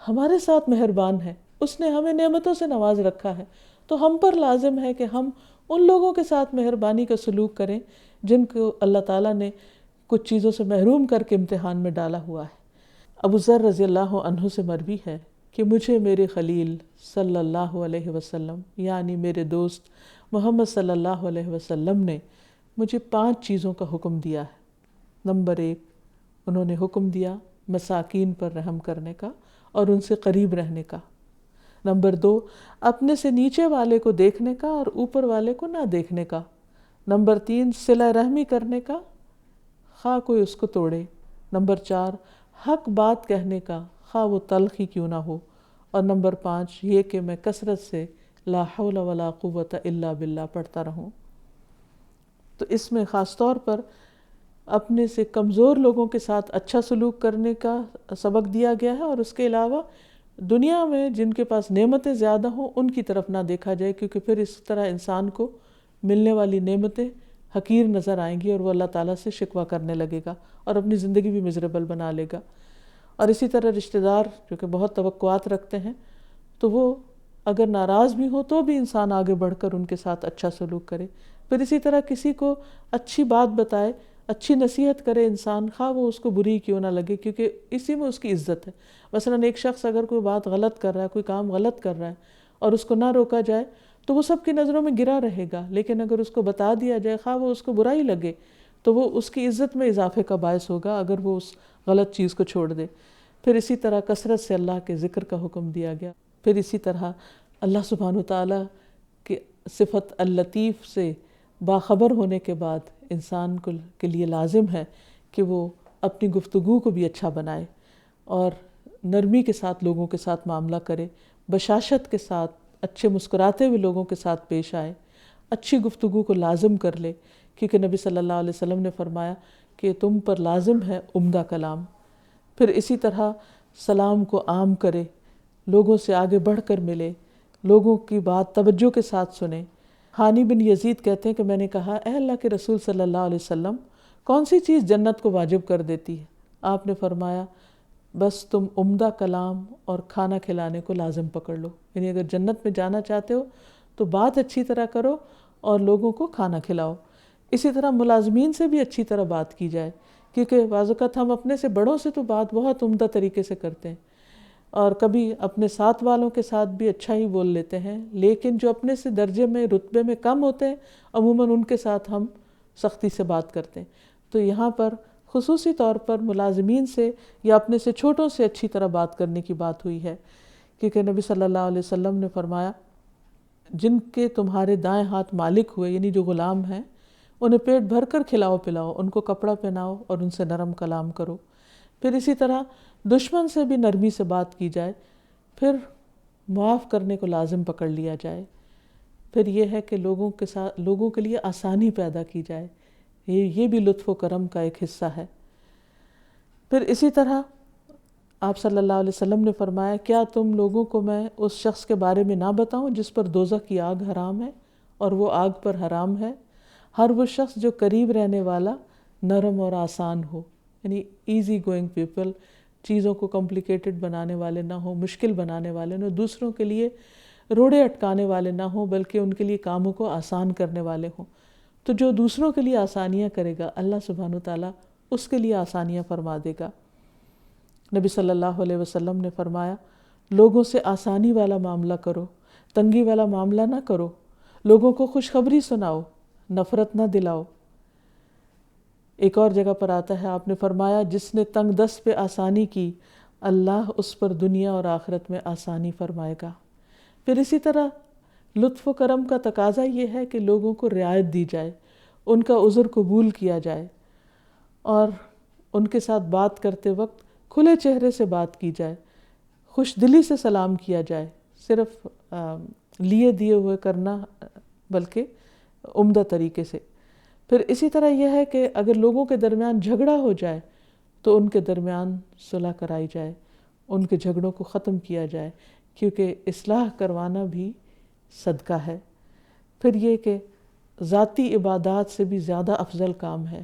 ہمارے ساتھ مہربان ہے، اس نے ہمیں نعمتوں سے نواز رکھا ہے، تو ہم پر لازم ہے کہ ہم ان لوگوں کے ساتھ مہربانی کا سلوک کریں جن کو اللہ تعالیٰ نے کچھ چیزوں سے محروم کر کے امتحان میں ڈالا ہوا ہے۔ ابو ذر رضی اللہ عنہ سے مروی ہے کہ مجھے میرے خلیل صلی اللہ علیہ وسلم یعنی میرے دوست محمد صلی اللہ علیہ وسلم نے مجھے 5 چیزوں کا حکم دیا ہے۔ نمبر 1، انہوں نے حکم دیا مساکین پر رحم کرنے کا اور ان سے قریب رہنے کا۔ نمبر 2، اپنے سے نیچے والے کو دیکھنے کا اور اوپر والے کو نہ دیکھنے کا۔ نمبر 3، صلہ رحمی کرنے کا، خواہ کوئی اس کو توڑے۔ نمبر 4، حق بات کہنے کا، خواہ وہ تلخ ہی کیوں نہ ہو۔ اور نمبر 5 یہ کہ میں کثرت سے لا حول ولا قوت الا باللہ پڑھتا رہوں۔ تو اس میں خاص طور پر اپنے سے کمزور لوگوں کے ساتھ اچھا سلوک کرنے کا سبق دیا گیا ہے، اور اس کے علاوہ دنیا میں جن کے پاس نعمتیں زیادہ ہوں ان کی طرف نہ دیکھا جائے، کیونکہ پھر اس طرح انسان کو ملنے والی نعمتیں حقیر نظر آئیں گی اور وہ اللہ تعالیٰ سے شکوہ کرنے لگے گا اور اپنی زندگی بھی مزریبل بنا لے گا۔ اور اسی طرح رشتہ دار جو کہ بہت توقعات رکھتے ہیں، تو وہ اگر ناراض بھی ہو تو بھی انسان آگے بڑھ کر ان کے ساتھ اچھا سلوک کرے۔ پھر اسی طرح کسی کو اچھی بات بتائے، اچھی نصیحت کرے انسان، خواہ وہ اس کو بری کیوں نہ لگے، کیونکہ اسی میں اس کی عزت ہے۔ مثلاً ایک شخص اگر کوئی بات غلط کر رہا ہے، کوئی کام غلط کر رہا ہے اور اس کو نہ روکا جائے تو وہ سب کی نظروں میں گرا رہے گا، لیکن اگر اس کو بتا دیا جائے، خواہ وہ اس کو برا ہی لگے، تو وہ اس کی عزت میں اضافے کا باعث ہوگا اگر وہ اس غلط چیز کو چھوڑ دے۔ پھر اسی طرح کثرت سے اللہ کے ذکر کا حکم دیا گیا۔ پھر اسی طرح اللہ سبحانہ وتعالیٰ کی صفت اللطیف سے باخبر ہونے کے بعد انسان کے لیے لازم ہے کہ وہ اپنی گفتگو کو بھی اچھا بنائے اور نرمی کے ساتھ لوگوں کے ساتھ معاملہ کرے، بشاشت کے ساتھ اچھے مسکراتے ہوئے لوگوں کے ساتھ پیش آئے، اچھی گفتگو کو لازم کر لے، کیونکہ نبی صلی اللہ علیہ وسلم نے فرمایا کہ تم پر لازم ہے عمدہ کلام۔ پھر اسی طرح سلام کو عام کرے، لوگوں سے آگے بڑھ کر ملے، لوگوں کی بات توجہ کے ساتھ سنے۔ حانی بن یزید کہتے ہیں کہ میں نے کہا، اے اللہ کے رسول صلی اللہ علیہ وسلم، کون سی چیز جنت کو واجب کر دیتی ہے؟ آپ نے فرمایا، بس تم عمدہ کلام اور کھانا کھلانے کو لازم پکڑ لو۔ یعنی اگر جنت میں جانا چاہتے ہو تو بات اچھی طرح کرو اور لوگوں کو کھانا کھلاؤ۔ اسی طرح ملازمین سے بھی اچھی طرح بات کی جائے، کیونکہ بعض اوقات ہم اپنے سے بڑوں سے تو بات بہت عمدہ طریقے سے کرتے ہیں اور کبھی اپنے ساتھ والوں کے ساتھ بھی اچھا ہی بول لیتے ہیں، لیکن جو اپنے سے درجے میں رتبے میں کم ہوتے ہیں عموماً ان کے ساتھ ہم سختی سے بات کرتے ہیں۔ تو یہاں پر خصوصی طور پر ملازمین سے یا اپنے سے چھوٹوں سے اچھی طرح بات کرنے کی بات ہوئی ہے، کیونکہ نبی صلی اللہ علیہ وسلم نے فرمایا، جن کے تمہارے دائیں ہاتھ مالک ہوئے یعنی جو غلام ہیں، انہیں پیٹ بھر کر کھلاؤ پلاؤ، ان کو کپڑا پہناؤ اور ان سے نرم کلام کرو۔ پھر اسی طرح دشمن سے بھی نرمی سے بات کی جائے، پھر معاف کرنے کو لازم پکڑ لیا جائے۔ پھر یہ ہے کہ لوگوں کے لیے آسانی پیدا کی جائے، یہ بھی لطف و کرم کا ایک حصہ ہے۔ پھر اسی طرح آپ صلی اللہ علیہ وسلم نے فرمایا، کیا تم لوگوں کو میں اس شخص کے بارے میں نہ بتاؤں جس پر دوزخ کی آگ حرام ہے اور وہ آگ پر حرام ہے؟ ہر وہ شخص جو قریب رہنے والا نرم اور آسان ہو، یعنی ایزی گوئنگ پیپل، چیزوں کو کمپلیکیٹڈ بنانے والے نہ ہوں، مشکل بنانے والے نہ ہوں، دوسروں کے لیے روڑے اٹکانے والے نہ ہوں، بلکہ ان کے لیے کاموں کو آسان کرنے والے ہوں۔ تو جو دوسروں کے لیے آسانیاں کرے گا، اللہ سبحانہ وتعالیٰ اس کے لیے آسانیاں فرما دے گا۔ نبی صلی اللہ علیہ وسلم نے فرمایا، لوگوں سے آسانی والا معاملہ کرو، تنگی والا معاملہ نہ کرو، لوگوں کو خوشخبری سناؤ، نفرت نہ دلاؤ۔ ایک اور جگہ پر آتا ہے، آپ نے فرمایا، جس نے تنگ دست پہ آسانی کی، اللہ اس پر دنیا اور آخرت میں آسانی فرمائے گا۔ پھر اسی طرح لطف و کرم کا تقاضا یہ ہے کہ لوگوں کو رعایت دی جائے، ان کا عذر قبول کیا جائے، اور ان کے ساتھ بات کرتے وقت کھلے چہرے سے بات کی جائے، خوش دلی سے سلام کیا جائے، صرف لیے دیے ہوئے کرنا بلکہ عمدہ طریقے سے۔ پھر اسی طرح یہ ہے کہ اگر لوگوں کے درمیان جھگڑا ہو جائے تو ان کے درمیان صلح کرائی جائے، ان کے جھگڑوں کو ختم کیا جائے، کیونکہ اصلاح کروانا بھی صدقہ ہے۔ پھر یہ کہ ذاتی عبادات سے بھی زیادہ افضل کام ہے۔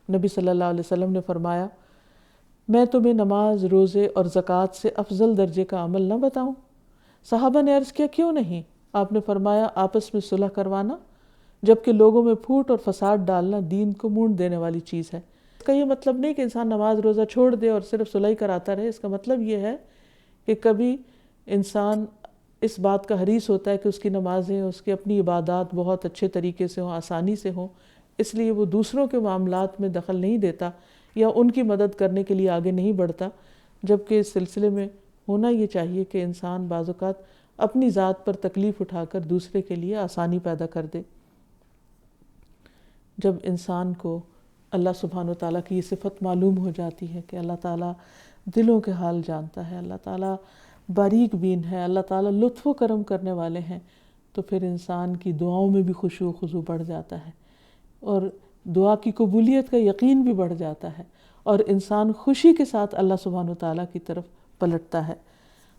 نبی صلی اللہ علیہ وسلم نے فرمایا، میں تمہیں نماز، روزے اور زکوٰۃ سے افضل درجے کا عمل نہ بتاؤں؟ صحابہ نے عرض کیا، کیوں نہیں؟ آپ نے فرمایا، آپس میں صلح کروانا، جبکہ لوگوں میں پھوٹ اور فساد ڈالنا دین کو مونڈ دینے والی چیز ہے۔ اس کا یہ مطلب نہیں کہ انسان نماز روزہ چھوڑ دے اور صرف صلح ہی کراتا رہے۔ اس کا مطلب یہ ہے کہ کبھی انسان اس بات کا حریص ہوتا ہے کہ اس کی نمازیں، اس کی اپنی عبادات بہت اچھے طریقے سے ہوں، آسانی سے ہوں، اس لیے وہ دوسروں کے معاملات میں دخل نہیں دیتا یا ان کی مدد کرنے کے لیے آگے نہیں بڑھتا، جبکہ اس سلسلے میں ہونا یہ چاہیے کہ انسان بعض اوقات اپنی ذات پر تکلیف اٹھا کر دوسرے کے لیے آسانی پیدا کر دے۔ جب انسان کو اللہ سبحانہ وتعالیٰ کی یہ صفت معلوم ہو جاتی ہے کہ اللہ تعالیٰ دلوں کے حال جانتا ہے، اللہ تعالیٰ باریک بین ہے، اللہ تعالیٰ لطف و کرم کرنے والے ہیں، تو پھر انسان کی دعاؤں میں بھی خشوع و خضوع بڑھ جاتا ہے، اور دعا کی قبولیت کا یقین بھی بڑھ جاتا ہے، اور انسان خوشی کے ساتھ اللہ سبحانہ وتعالیٰ کی طرف پلٹتا ہے۔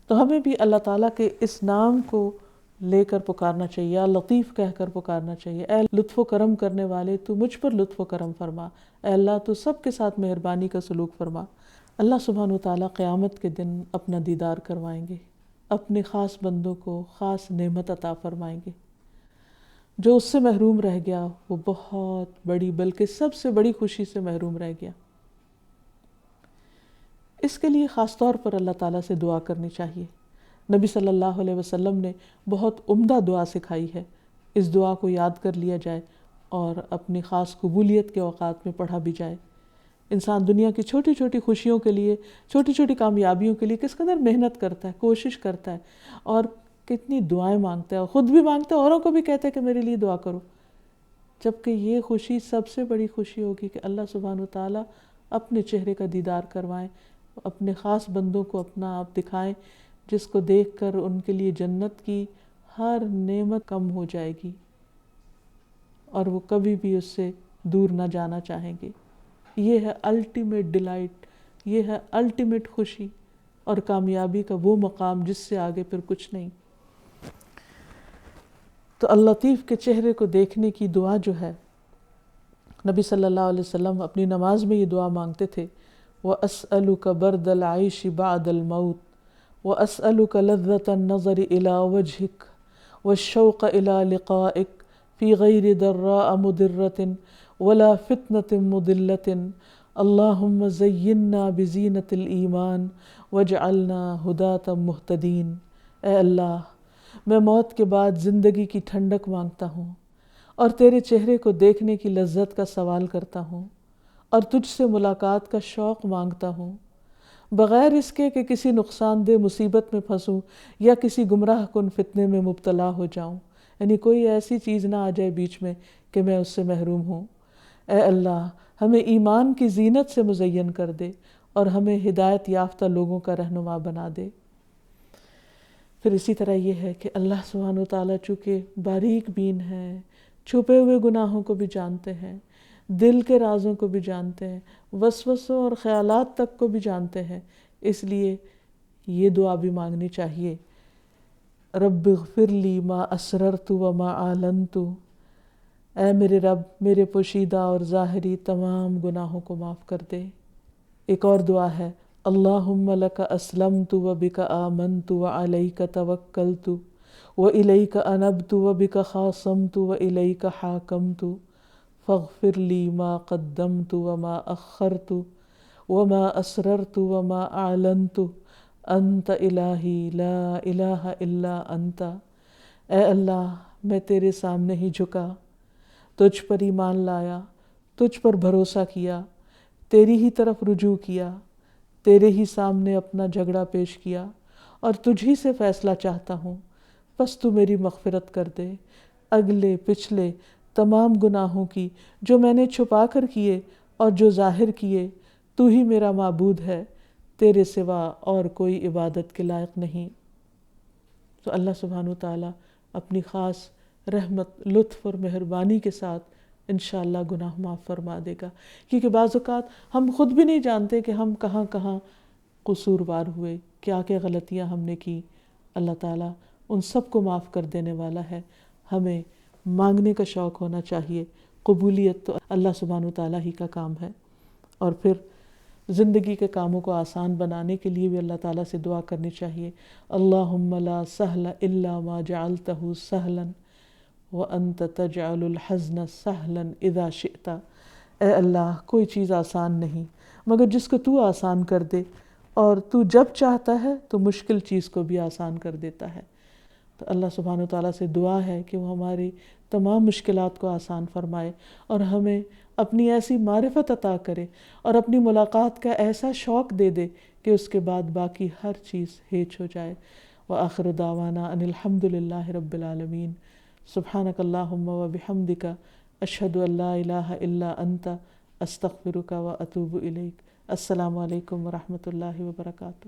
تو ہمیں بھی اللہ تعالیٰ کے اس نام کو لے کر پکارنا چاہیے، یا لطیف کہہ کر پکارنا چاہیے، اے لطف و کرم کرنے والے، تو مجھ پر لطف و کرم فرما، اے اللہ تو سب کے ساتھ مہربانی کا سلوک فرما۔ اللہ سبحانہ وتعالیٰ قیامت کے دن اپنا دیدار کروائیں گے، اپنے خاص بندوں کو خاص نعمت عطا فرمائیں گے۔ جو اس سے محروم رہ گیا وہ بہت بڑی، بلکہ سب سے بڑی خوشی سے محروم رہ گیا۔ اس کے لیے خاص طور پر اللہ تعالیٰ سے دعا کرنی چاہیے۔ نبی صلی اللہ علیہ وسلم نے بہت عمدہ دعا سکھائی ہے، اس دعا کو یاد کر لیا جائے اور اپنی خاص قبولیت کے اوقات میں پڑھا بھی جائے۔ انسان دنیا کی چھوٹی چھوٹی خوشیوں کے لیے، چھوٹی چھوٹی کامیابیوں کے لیے کس قدر محنت کرتا ہے، کوشش کرتا ہے، اور کتنی دعائیں مانگتا ہے، خود بھی مانگتا ہے، اوروں کو بھی کہتا ہے کہ میرے لیے دعا کرو، جبکہ یہ خوشی سب سے بڑی خوشی ہوگی کہ اللہ سبحانہ وتعالیٰ اپنے چہرے کا دیدار کروائیں، اپنے خاص بندوں کو اپنا آپ دکھائیں، جس کو دیکھ کر ان کے لیے جنت کی ہر نعمت کم ہو جائے گی اور وہ کبھی بھی اس سے دور نہ جانا چاہیں گے۔ یہ ہے الٹیمیٹ ڈیلائٹ، یہ ہے الٹیمیٹ خوشی اور کامیابی کا وہ مقام جس سے آگے پھر کچھ نہیں۔ تو اللطیف کے چہرے کو دیکھنے کی دعا جو ہے، نبی صلی اللہ علیہ وسلم اپنی نماز میں یہ دعا مانگتے تھے، وَأَسْأَلُكَ بَرْدَ الْعَيْشِ بَعْدَ الْمَوْتِ وَأَسْأَلُكَ لَذَّةَ النَّظَرِ إِلَى وَجْهِكَ وَالشَّوْقَ إِلَى لِقَائِكَ فِي غَيْرِ ضَرَّاءَ مُضِرَّةٍ وَلَا فِتْنَةٍ مُضِلَّةٍ اللہم زیننا بزینت الایمان واجعلنا ہداة مہتدین۔ اے اللہ، میں موت کے بعد زندگی کی ٹھنڈک مانگتا ہوں اور تیرے چہرے کو دیکھنے کی لذت کا سوال کرتا ہوں اور تجھ سے ملاقات کا شوق مانگتا ہوں، بغیر اس کے کہ کسی نقصان دہ مصیبت میں پھنسوں یا کسی گمراہ کن فتنے میں مبتلا ہو جاؤں، یعنی کوئی ایسی چیز نہ آ جائے بیچ میں کہ میں اس سے محروم ہوں۔ اے اللہ، ہمیں ایمان کی زینت سے مزین کر دے اور ہمیں ہدایت یافتہ لوگوں کا رہنما بنا دے۔ پھر اسی طرح یہ ہے کہ اللہ سبحانہ و تعالیٰ چونکہ باریک بین ہے، چھپے ہوئے گناہوں کو بھی جانتے ہیں، دل کے رازوں کو بھی جانتے ہیں، وسوسوں اور خیالات تک کو بھی جانتے ہیں، اس لیے یہ دعا بھی مانگنی چاہیے، رب اغفر لی ما اسررت وما اعلنت، اے میرے رب میرے پوشیدہ اور ظاہری تمام گناہوں کو معاف کر دے۔ ایک اور دعا ہے، اللہم لک اسلمت وبک آمنت وعلیک توکلت وإلیک انبت وبک خاصمت وإلیک حاکمت فاغفر لی ما قدمت وما اخرت وما اسررت وما اعلنت انت الہی لا الہ الا انت۔ اے اللہ میں تیرے سامنے ہی جھکا، تجھ پر ایمان لایا، تجھ پر بھروسہ کیا، تیری ہی طرف رجوع کیا، تیرے ہی سامنے اپنا جھگڑا پیش کیا اور تجھ ہی سے فیصلہ چاہتا ہوں، بس تو میری مغفرت کر دے، اگلے پچھلے تمام گناہوں کی جو میں نے چھپا کر کیے اور جو ظاہر کیے، تو ہی میرا معبود ہے، تیرے سوا اور کوئی عبادت کے لائق نہیں۔ تو اللہ سبحانہ وتعالیٰ اپنی خاص رحمت، لطف اور مہربانی کے ساتھ انشاءاللہ گناہ معاف فرما دے گا، کیونکہ بعض اوقات ہم خود بھی نہیں جانتے کہ ہم کہاں کہاں قصوروار ہوئے، کیا کیا غلطیاں ہم نے کی۔ اللہ تعالیٰ ان سب کو معاف کر دینے والا ہے، ہمیں مانگنے کا شوق ہونا چاہیے، قبولیت تو اللہ سبحانہ وتعالیٰ ہی کا کام ہے۔ اور پھر زندگی کے کاموں کو آسان بنانے کے لیے بھی اللہ تعالیٰ سے دعا کرنی چاہیے، اللہم لا سہل الا ما جعلتہ سہلا وانت تجعل الحزن سہلا اذا شئت۔ اے اللہ کوئی چیز آسان نہیں مگر جس کو تو آسان کر دے، اور تو جب چاہتا ہے تو مشکل چیز کو بھی آسان کر دیتا ہے۔ تو اللہ سبحانہ وتعالیٰ سے دعا ہے کہ وہ ہماری تمام مشکلات کو آسان فرمائے اور ہمیں اپنی ایسی معرفت عطا کرے اور اپنی ملاقات کا ایسا شوق دے دے کہ اس کے بعد باقی ہر چیز ہیچ ہو جائے۔ وآخر دعوانا ان الحمد للہ رب العالمین۔ سبحانک اللہم وبحمدک اشہد ان لا الہ الا انت استغفرک واتوب الیک۔ السلام علیکم ورحمۃ اللہ وبرکاتہ۔